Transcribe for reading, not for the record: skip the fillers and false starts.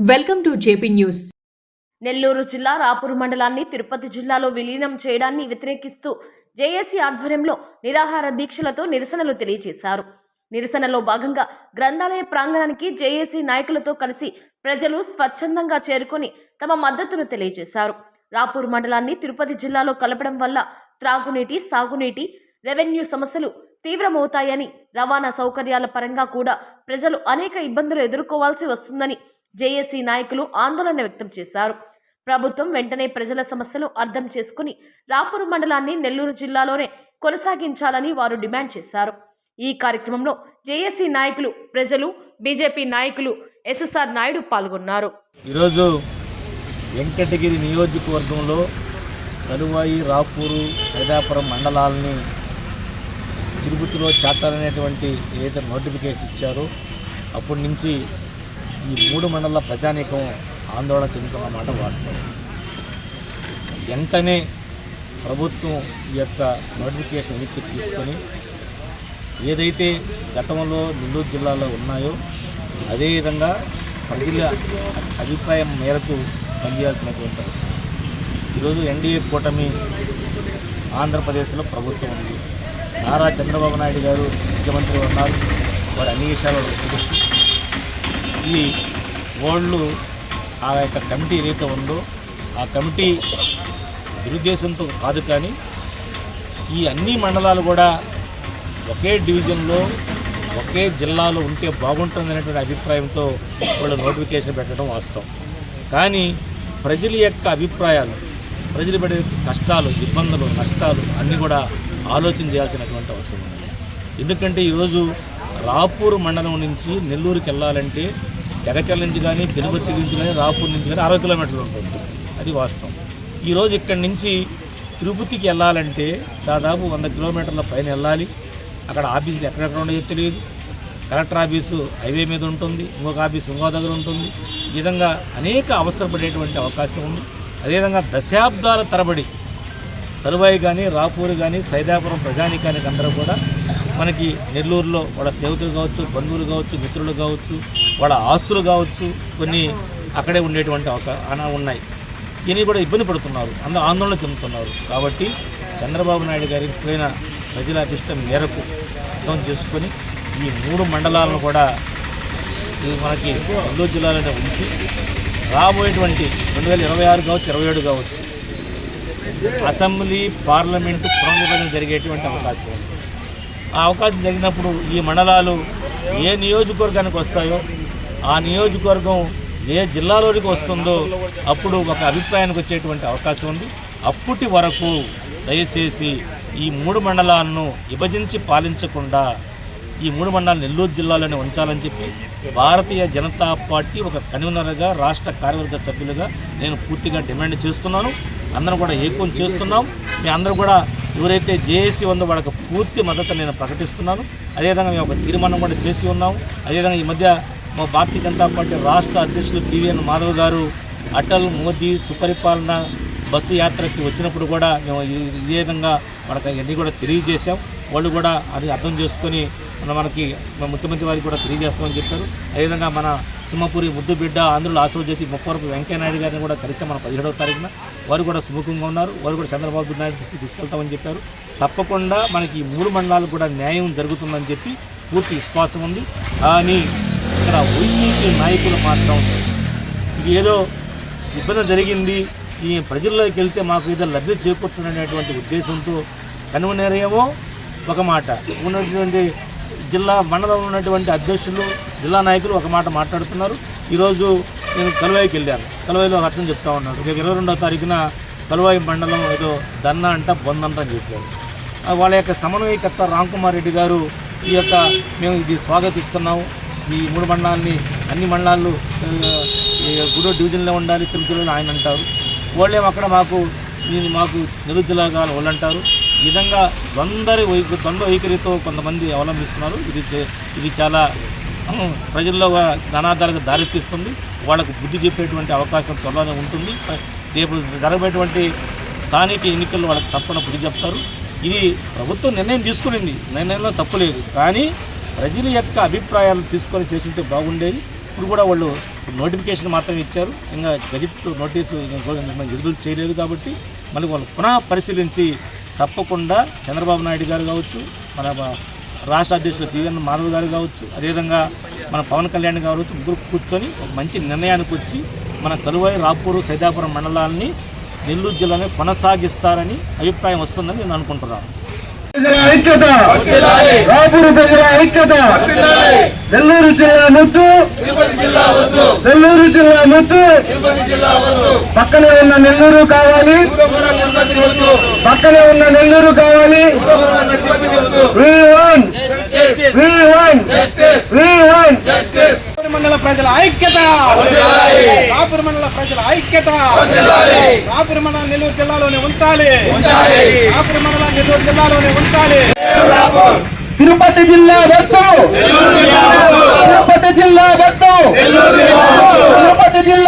Welcome to JP news. Nellore జిల్లా రాపూరు మండలాన్ని తిరుపతి జిల్లాలో విలీనం చేయడాన్ని వ్యతిరేకిస్తూ జేఏసీ ఆధ్వర్యంలో నిరాహార దీక్షలతో నిరసనలు తెలియజేశారు. నిరసనలో భాగంగా గ్రంథాలయ ప్రాంగణానికి జేఏసీ నాయకులతో కలిసి ప్రజలు స్వచ్ఛందంగా చేరుకొని తమ మద్దతును తెలియజేశారు. రాపూరు మండలాన్ని తిరుపతి జిల్లాలో కలపడం వల్ల త్రాగునీటి, సాగునీటి, రెవెన్యూ సమస్యలు తీవ్రమవుతాయని, రవాణా సౌకర్యాల పరంగా కూడా ప్రజలు అనేక ఇబ్బందులు ఎదుర్కోవాల్సి వస్తుందని జేఏసీ నాయకులు ఆందోళన వ్యక్తం చేశారు. ప్రభుత్వం వెంటనే ప్రజల సమస్యలు అర్థం చేసుకుని రాపూరు మండలాన్ని నెల్లూరు జిల్లాలోనే కొనసాగించాలని వారు డిమాండ్ చేశారు. ఈ కార్యక్రమంలో జేఏసీ నాయకులు, ప్రజలు, బీజేపీ నాయకులు ఎస్ఎస్ఆర్ నాయుడు పాల్గొన్నారు. ఈరోజు వెంకటగిరి నియోజకవర్గంలో కలువాయి, రాపూరు, సైదాపురం మండలాలని తిరుపతిలో చేర్చాలనేటువంటి ఏదైతే నోటిఫికేషన్ ఇచ్చారో అప్పటి నుంచి ఈ 3 మండల ప్రజానీకం ఆందోళన చెందుతున్నమాట వాస్తవం. వెంటనే ప్రభుత్వం ఈ యొక్క నోటిఫికేషన్ వెనక్కి తీసుకొని ఏదైతే గతంలో నెల్లూరు జిల్లాలో ఉన్నాయో అదేవిధంగా ప్రజల అభిప్రాయం మేరకు పనిచేయాల్సినటువంటి అవసరం. ఈరోజు ఎన్డీఏ కూటమి ఆంధ్రప్రదేశ్లో ప్రభుత్వం ఉంది. నారా చంద్రబాబు నాయుడు గారు ముఖ్యమంత్రి ఉన్నారు. వారు అన్ని విషయాలు తెలుసు. ఈ వాళ్ళు ఆ యొక్క కమిటీ ఏదైతే ఉందో ఆ కమిటీ దురుద్దేశంతో కాదు, కానీ ఈ అన్ని మండలాలు కూడా ఒకే డివిజన్లో ఒకే జిల్లాలో ఉంటే బాగుంటుందనేటువంటి అభిప్రాయంతో వాళ్ళు నోటిఫికేషన్ పెట్టడం వాస్తవం. కానీ ప్రజల యొక్క అభిప్రాయాలు, ప్రజలు పడే కష్టాలు, ఇబ్బందులు, నష్టాలు అన్నీ కూడా ఆలోచన చేయాల్సినటువంటి అవసరం ఉంది. ఎందుకంటే ఈరోజు రాపూరు మండలం నుంచి నెల్లూరుకి వెళ్ళాలంటే జగచల నుంచి కానీ, తిరుపతి నుంచి కానీ, రాపూర్ నుంచి కానీ 60 కిలోమీటర్లు ఉంటుంది. అది వాస్తవం. ఈరోజు ఇక్కడి నుంచి తిరుపతికి వెళ్ళాలంటే దాదాపు 100 కిలోమీటర్ల పైన వెళ్ళాలి. అక్కడ ఆఫీసులు ఎక్కడెక్కడ ఉండేదో తెలియదు. కలెక్టర్ ఆఫీసు హైవే మీద ఉంటుంది, ఇంకొక ఆఫీసు ఇంకో దగ్గర ఉంటుంది. ఈ విధంగా అనేక అవసరపడేటువంటి అవకాశం ఉంది. అదేవిధంగా దశాబ్దాల తరబడి కలువాయి కానీ, రాపూరు కానీ, సైదాపురం ప్రజానీకానికి అందరూ కూడా మనకి నెల్లూరులో వాళ్ళ స్నేహితులు కావచ్చు, బంధువులు కావచ్చు, మిత్రులు కావచ్చు, వాళ్ళ ఆస్తులు కావచ్చు, కొన్ని అక్కడే ఉండేటువంటి ఉన్నాయి. ఇవన్నీ కూడా ఇబ్బంది పడుతున్నారు, అందరూ ఆందోళన చెందుతున్నారు. కాబట్టి చంద్రబాబు నాయుడు గారి ఎప్పుడైనా ప్రజల అభిష్టం మేరకు అర్థం చేసుకొని ఈ 3 మండలాలను కూడా మనకి నెల్లూరు జిల్లాలోనే ఉంచి రాబోయేటువంటి 2026 కావచ్చు, 27 కావచ్చు అసెంబ్లీ, పార్లమెంటు పునర్విభజన జరిగేటువంటి అవకాశం ఉంది. ఆ అవకాశం జరిగినప్పుడు ఈ మండలాలు ఏ నియోజకవర్గానికి వస్తాయో ఆ నియోజకవర్గం ఏ జిల్లాలోనికి వస్తుందో అప్పుడు ఒక అభిప్రాయానికి వచ్చేటువంటి అవకాశం ఉంది. అప్పటి వరకు దయచేసి ఈ 3 మండలాలను విభజించి పాలించకుండా ఈ 3 మండలాలు నెల్లూరు జిల్లాలోనే ఉంచాలని చెప్పి భారతీయ జనతా పార్టీ ఒక కన్వీనర్గా, రాష్ట్ర కార్యవర్గ సభ్యులుగా నేను పూర్తిగా డిమాండ్ చేస్తున్నాను. అందరం కూడా ఏకం చేస్తున్నాం. మీ అందరూ కూడా ఎవరైతే జేఏసీ ఉందో వాళ్ళకి పూర్తి మద్దతు నేను ప్రకటిస్తున్నాను. అదేవిధంగా మేము ఒక తీర్మానం కూడా చేసి ఉన్నాము. అదేవిధంగా ఈ మధ్య మా భారతీయ జనతా పార్టీ రాష్ట్ర అధ్యక్షులు పివిఎన్ మాధవ్ గారు అటల్ మోదీ సుపరిపాలన బస్సు యాత్రకి వచ్చినప్పుడు కూడా మేము ఇదే విధంగా మనకు ఇవన్నీ కూడా తెలియజేశాం. వాళ్ళు కూడా అది అర్థం చేసుకొని మనకి ముఖ్యమంత్రి వారికి కూడా తెలియజేస్తామని చెప్పారు. అదేవిధంగా మన సింహపురి ముద్దుబిడ్డ, ఆంధ్రుల ఆశోజ్యోతి ముప్పవరపు వెంకయ్యనాయుడు గారిని కూడా కలిసి మన 17వ తారీఖున వారు కూడా సుముఖంగా ఉన్నారు. వారు కూడా చంద్రబాబు నాయుడు దృష్టికి తీసుకెళ్తామని చెప్పారు. తప్పకుండా మనకి ఈ 3 మండలాలకు కూడా న్యాయం జరుగుతుందని చెప్పి పూర్తి విశ్వాసం ఉంది. కానీ ఇక్కడ వైసీపీ నాయకులు మాత్రం ఇది ఏదో ఇబ్బంది జరిగింది, ఈ ప్రజల్లోకి వెళ్తే మాకు ఏదో లబ్ధి చేకూరుతుందనేటువంటి ఉద్దేశంతో కనుమనేరేమో ఒక మాట, ఉన్నటువంటి జిల్లా మండలంలో ఉన్నటువంటి అధ్యక్షులు, జిల్లా నాయకులు ఒక మాట మాట్లాడుతున్నారు. ఈరోజు నేను కలువాయికి వెళ్ళాను. కలువాయిలో అర్థం చెప్తా ఉన్నాడు. రేపు 22వ తారీఖున కలువాయి మండలం ఏదో దన్నా అంట, బొందంట అని చెప్పారు. వాళ్ళ యొక్క సమన్వయకర్త రామ్కుమార్ రెడ్డి గారు ఈ యొక్క మేము ఇది స్వాగతిస్తున్నాము, ఈ 3 మండలాన్ని, అన్ని మండలాలు గుడో డివిజన్లో ఉండాలి తిరుపతిలో ఆయన అంటారు. వాళ్ళేమో అక్కడ మాకు నెల్లూరు జిల్లా కావాలి వాళ్ళు అంటారు. ఈ విధంగా ద్వంద్వ వైఖరితో కొంతమంది అవలంబిస్తున్నారు. ఇది చాలా ప్రజల్లో ధనాదాలకు దారితీస్తుంది. వాళ్ళకు బుద్ధి చెప్పేటువంటి అవకాశం త్వరలోనే ఉంటుంది. రేపు జరగబోయేటువంటి స్థానిక ఎన్నికల్లో వాళ్ళకి తప్పకుండా బుద్ధి చెప్తారు. ఇది ప్రభుత్వం నిర్ణయం తీసుకునింది, నిర్ణయంలో తప్పు లేదు. కానీ ప్రజల యొక్క అభిప్రాయాలు తీసుకొని చేస్తుంటే బాగుండేది. ఇప్పుడు కూడా వాళ్ళు నోటిఫికేషన్ మాత్రమే ఇచ్చారు, ఇంకా గెజిట్ నోటీసు విడుదల చేయలేదు. కాబట్టి మళ్ళీ వాళ్ళు పునః పరిశీలించి తప్పకుండా చంద్రబాబు నాయుడు గారు కావచ్చు, మన రాష్ట్ర అధ్యక్షులు పివిఎన్ మాధవ్ గారు కావచ్చు, అదేవిధంగా మన పవన్ కళ్యాణ్ గారు ముగ్గురు కూర్చొని ఒక మంచి నిర్ణయానికి వచ్చి మన కలువాయి, రాపూరు, సైదాపురం మండలాన్ని నెల్లూరు జిల్లాలో కొనసాగిస్తారని అభిప్రాయం వస్తుందని నేను అనుకుంటున్నాను. ఐక్యత, రాపూరు ప్రజల ఐక్యత, నెల్లూరు జిల్లా ముద్దు, నెల్లూరు జిల్లా ముద్దు, పక్కనే ఉన్న నెల్లూరు కావాలి, పక్కనే ఉన్న నెల్లూరు కావాలి. మండల ప్రజల ఐక్యత, రాపూర్ మండల ప్రజల ఐక్యత, రాపూర్ మండలం నెల్లూరు జిల్లాలోనే ఉంచాలి, రాపూర్ మండలం నెల్లూరు జిల్లాలోనే ఉంచాలి. తిరుపతి జిల్లా వద్దు, తిరుపతి జిల్లా వద్దు, తిరుపతి జిల్లా